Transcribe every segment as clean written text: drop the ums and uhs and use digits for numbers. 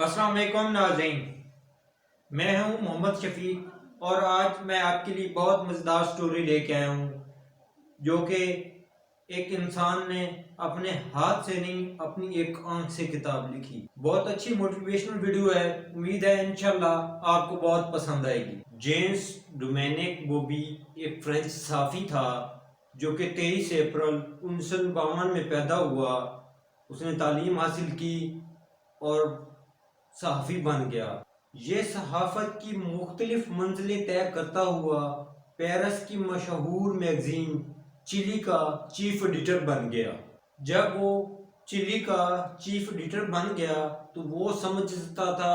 السلام علیکم ناظرین، میں ہوں محمد شفیق اور آج میں آپ کے لیے بہت مزیدار سٹوری لے کے آیا ہوں جو کہ ایک انسان نے اپنے ہاتھ سے نہیں اپنی ایک آنکھ سے کتاب لکھی۔ بہت اچھی موٹیویشنل ویڈیو ہے، امید ہے انشاءاللہ آپ کو بہت پسند آئے گی۔ جیمس ڈومینک بوبی ایک فرینچ صحافی تھا جو کہ 23 اپریل 1952 میں پیدا ہوا۔ اس نے تعلیم حاصل کی اور صحافی بن گیا۔ یہ صحافت کی مختلف منزلیں طے کرتا ہوا پیرس کی مشہور میگزین چلی کا چیف ایڈیٹر بن گیا۔ جب وہ چلی کا چیف ایڈیٹر بن گیا تو وہ سمجھتا تھا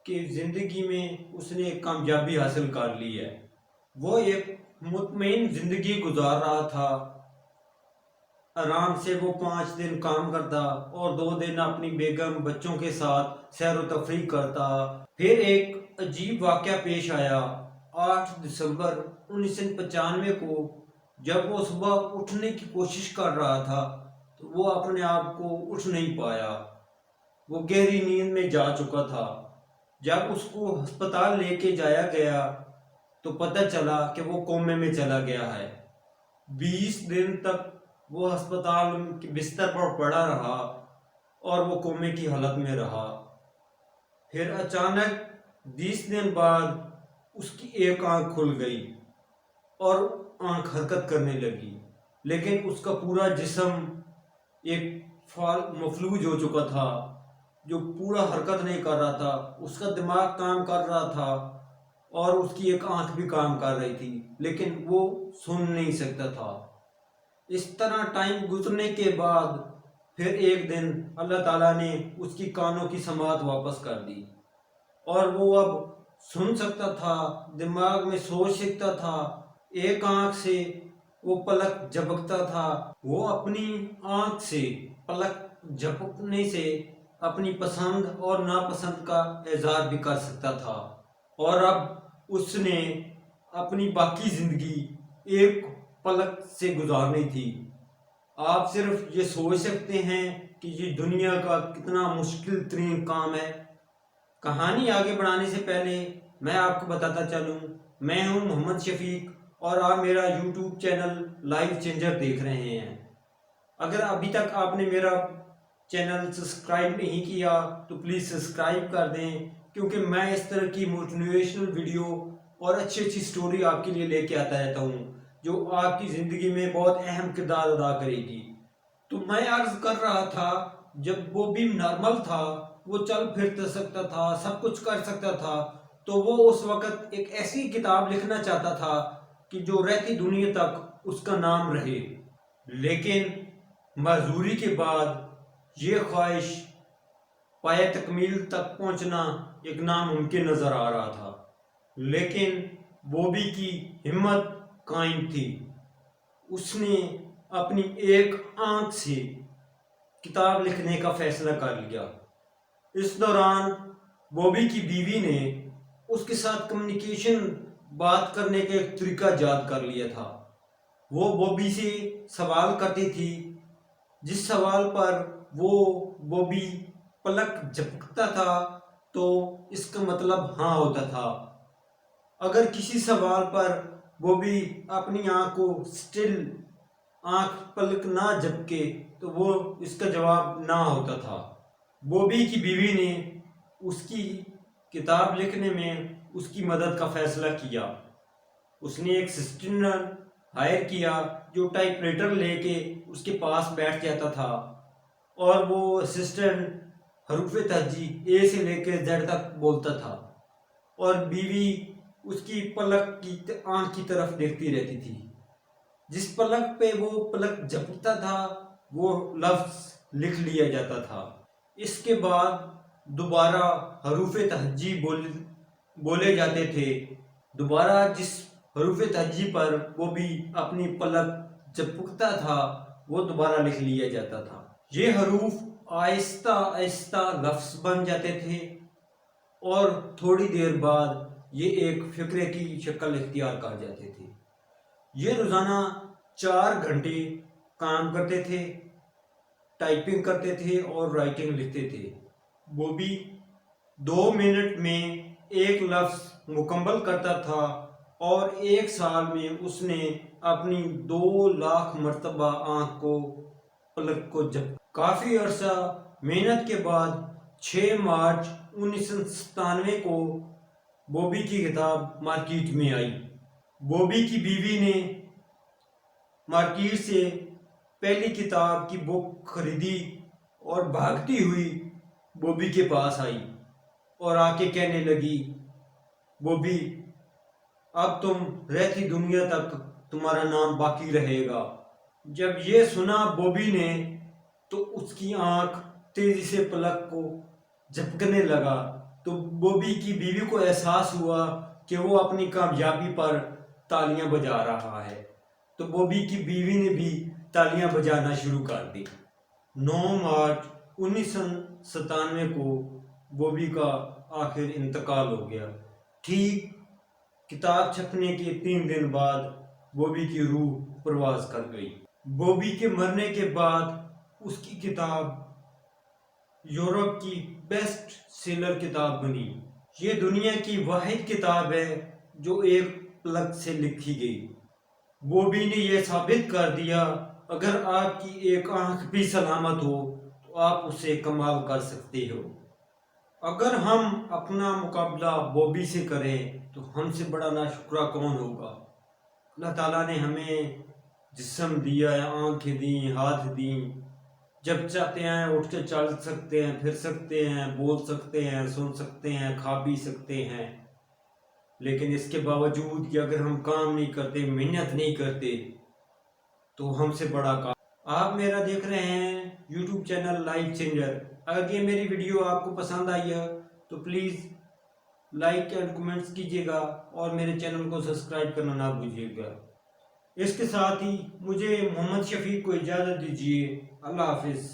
کہ زندگی میں اس نے کامیابی حاصل کر لی ہے۔ وہ ایک مطمئن زندگی گزار رہا تھا، آرام سے وہ 5 دن کام کرتا اور 2 دن اپنی بیگم بچوں کے ساتھ سیر و تفریح کرتا۔ پھر ایک عجیب واقعہ پیش آیا 8 دسمبر 1995 کو، جب وہ صبح اٹھنے کی کوشش کر رہا تھا تو وہ اپنے آپ کو اٹھ نہیں پایا۔ وہ گہری نیند میں جا چکا تھا۔ جب اس کو ہسپتال لے کے جایا گیا تو پتہ چلا کہ وہ کومے میں چلا گیا ہے۔ 20 دن تک وہ ہسپتال کے بستر پر پڑا رہا اور وہ کومے کی حالت میں رہا۔ پھر اچانک 20 دن بعد اس کی ایک آنکھ کھل گئی اور آنکھ حرکت کرنے لگی، لیکن اس کا پورا جسم ایک مفلوج ہو چکا تھا، جو پورا حرکت نہیں کر رہا تھا۔ اس کا دماغ کام کر رہا تھا اور اس کی ایک آنکھ بھی کام کر رہی تھی، لیکن وہ سن نہیں سکتا تھا۔ اس طرح ٹائم گزرنے کے بعد پھر ایک دن اللہ تعالیٰ نے اس کی کانوں کی سماعت واپس کر دی اور وہ اب سن سکتا تھا، دماغ میں سوچ سکتا تھا، ایک آنکھ سے وہ پلک جھپکتا تھا۔ وہ اپنی آنکھ سے پلک جھپکنے سے اپنی پسند اور ناپسند کا اظہار بھی کر سکتا تھا، اور اب اس نے اپنی باقی زندگی ایک پلک سے گزارنی تھی۔ آپ صرف یہ سوچ سکتے ہیں کہ یہ دنیا کا کتنا مشکل ترین کام ہے۔ کہانی آگے بڑھانے سے پہلے میں آپ کو بتاتا چلوں، میں ہوں محمد شفیق اور آپ میرا یوٹیوب چینل لائف چینجر دیکھ رہے ہیں۔ اگر ابھی تک آپ نے میرا چینل سبسکرائب نہیں کیا تو پلیز سبسکرائب کر دیں، کیونکہ میں اس طرح کی موٹیویشنل ویڈیو اور اچھی اچھی سٹوری آپ کے لیے لے کے آتا رہتا ہوں جو آپ کی زندگی میں بہت اہم کردار ادا کرے گی۔ تو میں عرض کر رہا تھا، جب وہ بھی نارمل تھا، وہ چل پھر سکتا تھا، سب کچھ کر سکتا تھا، تو وہ اس وقت ایک ایسی کتاب لکھنا چاہتا تھا کہ جو رہتی دنیا تک اس کا نام رہے، لیکن معذوری کے بعد یہ خواہش پایہ تکمیل تک پہنچنا ایک ناممکن نظر آ رہا تھا۔ لیکن بوبی کی ہمت قائم تھی۔ اس نے اپنی ایک آنکھ سے کتاب لکھنے کا فیصلہ کر لیا۔ اس دوران بوبی کی بیوی نے اس کے ساتھ کمیونیکیشن بات کرنے کا ایک طریقہ ایجاد کر لیا تھا۔ وہ بوبی سے سوال کرتی تھی، جس سوال پر وہ بوبی پلک جھپکتا تھا تو اس کا مطلب ہاں ہوتا تھا۔ اگر کسی سوال پر بوبی اپنی آنکھ کو سٹل آنکھ پلک نہ جھپکے تو وہ اس کا جواب نہ ہوتا تھا۔ بوبی کی بیوی نے اس کی کتاب لکھنے میں اس کی مدد کا فیصلہ کیا۔ اس نے ایک اسسٹنٹ ہائر کیا جو ٹائپ رائٹر لے کے اس کے پاس بیٹھ جاتا تھا، اور وہ اسسٹنٹ حروف تہجی اے سے لے کے زیڈ تک بولتا تھا، اور بیوی اس کی پلک کی آنکھ کی طرف دیکھتی رہتی تھی۔ جس پلک پہ وہ پلک جھپکتا تھا وہ لفظ لکھ لیا جاتا تھا۔ اس کے بعد دوبارہ حروف تہجی بولے جاتے تھے۔ دوبارہ جس حروف تہجی پر وہ بھی اپنی پلک جھپکتا تھا وہ دوبارہ لکھ لیا جاتا تھا۔ یہ حروف آہستہ آہستہ لفظ بن جاتے تھے اور تھوڑی دیر بعد یہ ایک فقرے کی شکل اختیار کر جاتے تھے۔ یہ روزانہ 4 گھنٹے کام کرتے تھے، ٹائپنگ کرتے تھے اور رائٹنگ لکھتے تھے۔ بوبی 2 منٹ میں ایک لفظ مکمل کرتا تھا اور 1 سال میں اس نے اپنی 2 لاکھ مرتبہ آنکھ کو پلک کو جھپکا۔ کافی عرصہ محنت کے بعد 6 مارچ 1997 کو بوبی کی کتاب مارکیٹ میں آئی۔ بوبی کی بیوی نے مارکیٹ سے پہلی کتاب کی بک خریدی اور بھاگتی ہوئی بوبی کے پاس آئی اور آ کے کہنے لگی، بوبی اب تم رہتی دنیا تک تمہارا نام باقی رہے گا۔ جب یہ سنا بوبی نے تو اس کی آنکھ تیزی سے پلک کو جھپکنے لگا، تو بوبی کی بیوی کو احساس ہوا کہ وہ اپنی کامیابی پر تالیاں بجا رہا ہے، تو بوبی کی بیوی نے بھی تالیاں بجانا شروع کر دی۔ 9 مارچ 1997 کو بوبی کا آخر انتقال ہو گیا۔ ٹھیک کتاب چھپنے کے 3 دن بعد بوبی کی روح پرواز کر گئی۔ بوبی کے مرنے کے بعد اس کی کتاب یورپ کی بیسٹ سیلر کتاب بنی۔ یہ دنیا کی واحد کتاب ہے جو ایک پلک سے لکھی گئی۔ بوبی نے یہ ثابت کر دیا، اگر آپ کی ایک آنکھ بھی سلامت ہو تو آپ اسے کمال کر سکتے ہو۔ اگر ہم اپنا مقابلہ بوبی سے کریں تو ہم سے بڑا ناشکرا کون ہوگا؟ اللہ تعالیٰ نے ہمیں جسم دیا ہے، آنکھیں دیں، ہاتھ دیں، جب چاہتے ہیں اٹھ کے چل سکتے ہیں، پھر سکتے ہیں، بول سکتے ہیں، سن سکتے ہیں، کھا پی سکتے ہیں، لیکن اس کے باوجود کہ اگر ہم کام نہیں کرتے، محنت نہیں کرتے تو ہم سے بڑا کام۔ آپ میرا دیکھ رہے ہیں یوٹیوب چینل لائف چینجر۔ اگر یہ میری ویڈیو آپ کو پسند آئی ہے تو پلیز لائک اینڈ کمنٹس کیجیے گا اور میرے چینل کو سبسکرائب کرنا نہ بھولیے گا۔ اس کے ساتھ ہی مجھے محمد شفیق کو اجازت دیجیے۔ اللہ حافظ۔